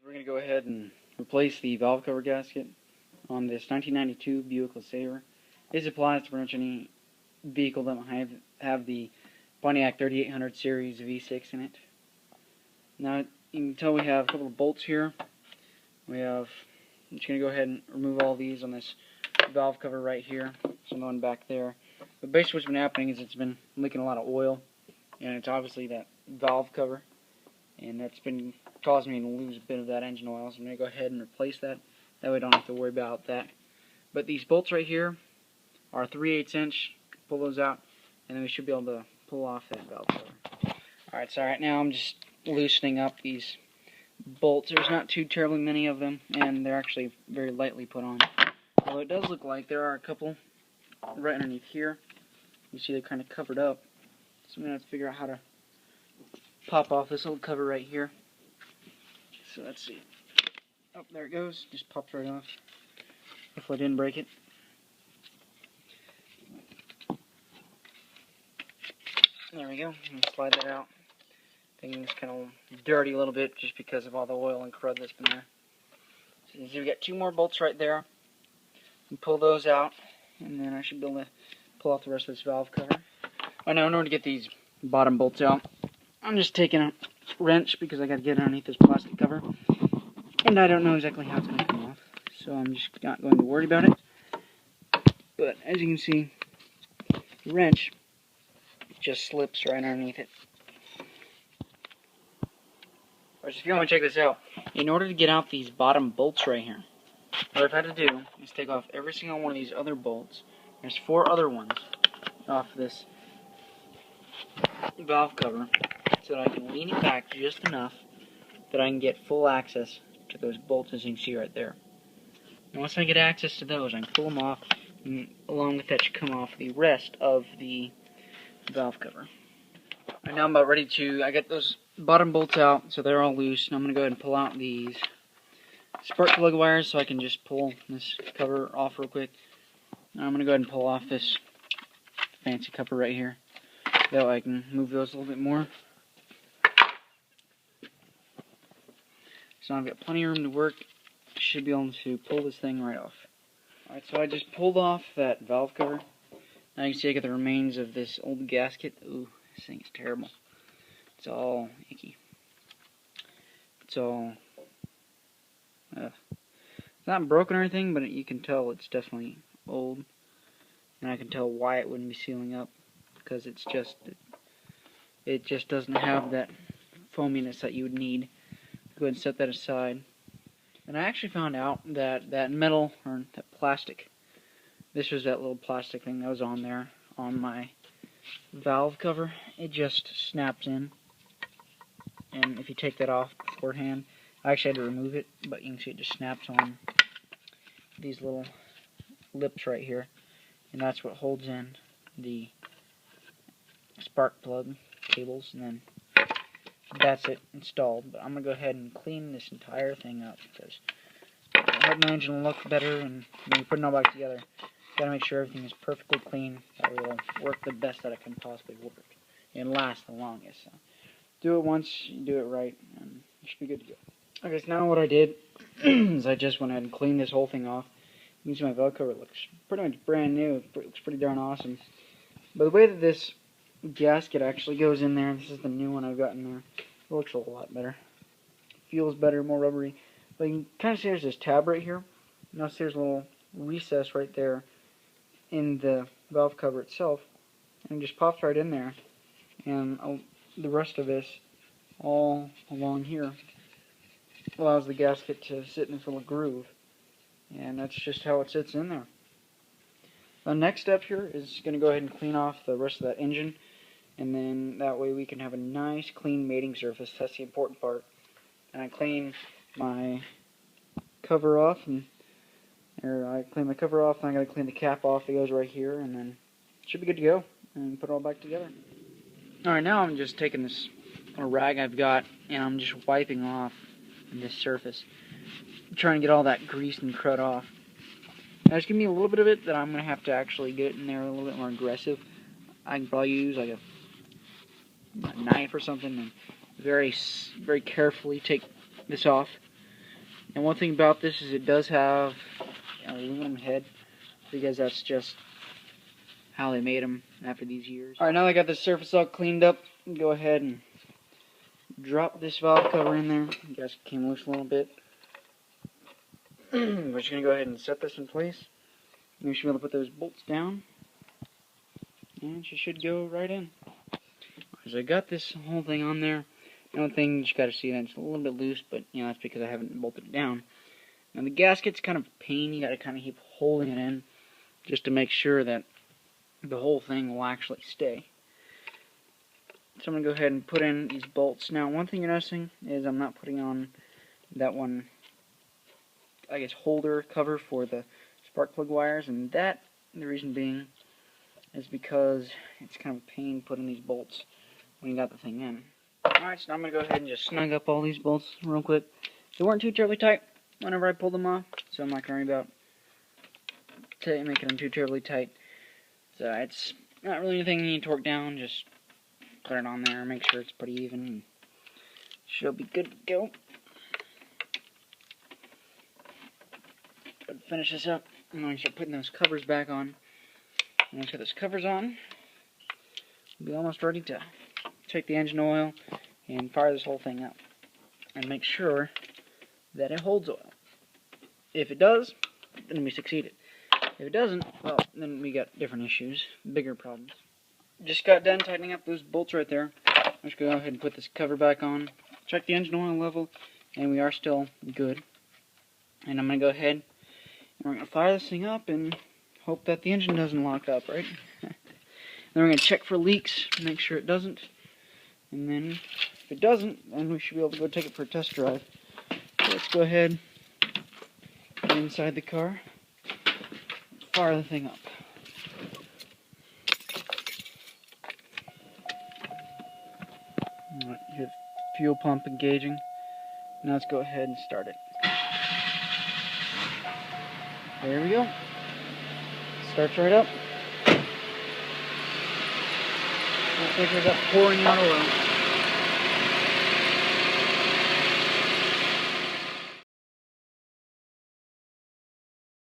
We're going to go ahead and replace the valve cover gasket on this 1992 Buick Lesabre. This applies to pretty much any vehicle that might have the Pontiac 3800 series V6 in it. Now you can tell we have a couple of bolts here. I'm just going to go ahead and remove all these on this valve cover right here. Some one back there. But basically what's been happening is it's been leaking a lot of oil, and it's obviously that valve cover, and that's been causing me to lose a bit of that engine oil, so I'm going to go ahead and replace that. That way I don't have to worry about that. But these bolts right here are 3/8 inch. Pull those out, and then we should be able to pull off that valve cover. Alright, so right now I'm just loosening up these bolts. There's not too terribly many of them, and they're actually very lightly put on. Although it does look like there are a couple right underneath here. You see they're kind of covered up. So I'm going to have to figure out how to pop off this little cover right here. So let's see. Oh, there it goes. Just popped right off. Hopefully I didn't break it. There we go. Slide that out. Thing's kind of dirty a little bit just because of all the oil and crud that's been there. So you see we got two more bolts right there. And pull those out, and then I should be able to pull off the rest of this valve cover. Right now, in order to get these bottom bolts out, I'm just taking a wrench because I got to get underneath this plastic cover, and I don't know exactly how it's going to come off, so I'm just not going to worry about it. But as you can see, the wrench just slips right underneath it. Alright, so if you want to check this out, in order to get out these bottom bolts right here, what I've had to do is take off every single one of these other bolts. There's 4 other ones off this valve cover, so that I can lean it back just enough that I can get full access to those bolts, as you can see right there. And once I get access to those, I can pull them off, and along with that should come off the rest of the valve cover. Right now I'm about ready to, I got those bottom bolts out, so they're all loose, and I'm going to go ahead and pull out these spark plug wires so I can just pull this cover off real quick. Now I'm going to go ahead and pull off this fancy cover right here. That way I can move those a little bit more. So I've got plenty of room to work. Should be able to pull this thing right off. Alright, so I just pulled off that valve cover. Now you can see I got the remains of this old gasket. Ooh, this thing is terrible. It's all icky. It's all... it's not broken or anything, but you can tell it's definitely old. And I can tell why it wouldn't be sealing up. Because it's just... It just doesn't have that foaminess that you would need. Go ahead and set that aside. And I actually found out that that metal, or that plastic, this was that little plastic thing that was on there, on my valve cover. It just snaps in. And if you take that off beforehand, I actually had to remove it, but you can see it just snaps on these little lips right here. And that's what holds in the spark plug cables, and then that's it installed. But I'm going to go ahead and clean this entire thing up because it'll help my engine look better, and when you put it all back together, got to make sure everything is perfectly clean. That way it'll work the best that it can possibly work and last the longest. So do it once, you do it right, and you should be good to go. Okay, so now what I did is I just went ahead and cleaned this whole thing off. You can see my valve cover looks pretty much brand new. It looks pretty darn awesome. But the way that this gasket actually goes in there, this is the new one I've got in there, it looks a lot better. Feels better, more rubbery. But you can kind of see there's this tab right here. Notice there's a little recess right there in the valve cover itself. And it just pops right in there. And the rest of this, all along here, allows the gasket to sit in this little groove. And that's just how it sits in there. The next step here is going to go ahead and clean off the rest of that engine, and then that way we can have a nice clean mating surface. That's the important part. And I clean my cover off, and I clean my cover off, and I got to clean the cap off that goes right here, and then it should be good to go and put it all back together. Alright, now I'm just taking this rag I've got, and I'm just wiping off this surface, trying to get all that grease and crud off. Now, there's going to be a little bit of it that I'm going to have to actually get in there a little bit more aggressive. I can probably use like a knife or something and very carefully take this off. And one thing about this is it does have an aluminum head, because that's just how they made them after these years. Alright, now that I got the surface all cleaned up, go ahead and drop this valve cover in there. The gasket came loose a little bit. We're just going to go ahead and set this in place. And we should be able to put those bolts down. And she should go right in. So I got this whole thing on there. The only thing you just got to see that it's a little bit loose, but you know that's because I haven't bolted it down. Now the gasket's kind of a pain. You got to kind of keep holding it in just to make sure that the whole thing will actually stay. So I'm going to go ahead and put in these bolts. Now one thing you're noticing is I'm not putting on that one, I guess, holder cover for the spark plug wires, and that, the reason being, is because it's kind of a pain putting these bolts when you got the thing in. Alright, so now I'm going to go ahead and just snug up all these bolts real quick. They weren't too terribly tight whenever I pulled them off, so I'm not going to worry about making them too terribly tight. So it's not really anything you need to torque down, just put it on there, make sure it's pretty even, and she'll be good to go. But finish this up, I'm going to start putting those covers back on. And once I get those covers on, we'll be almost ready to take the engine oil and fire this whole thing up. And make sure that it holds oil. If it does, then we succeeded. If it doesn't, well, then we got different issues, bigger problems. Just got done tightening up those bolts right there. I'm just going to go ahead and put this cover back on, check the engine oil level, and we are still good. And I'm going to go ahead and we're going to fire this thing up and hope that the engine doesn't lock up, right? Then we're going to check for leaks, make sure it doesn't. And then if it doesn't, then we should be able to go take it for a test drive. So let's go ahead, get inside the car, fire the thing up. Alright, hit fuel pump engaging. Now let's go ahead and start it. There we go. Starts right up. Looks like we got pouring out oil.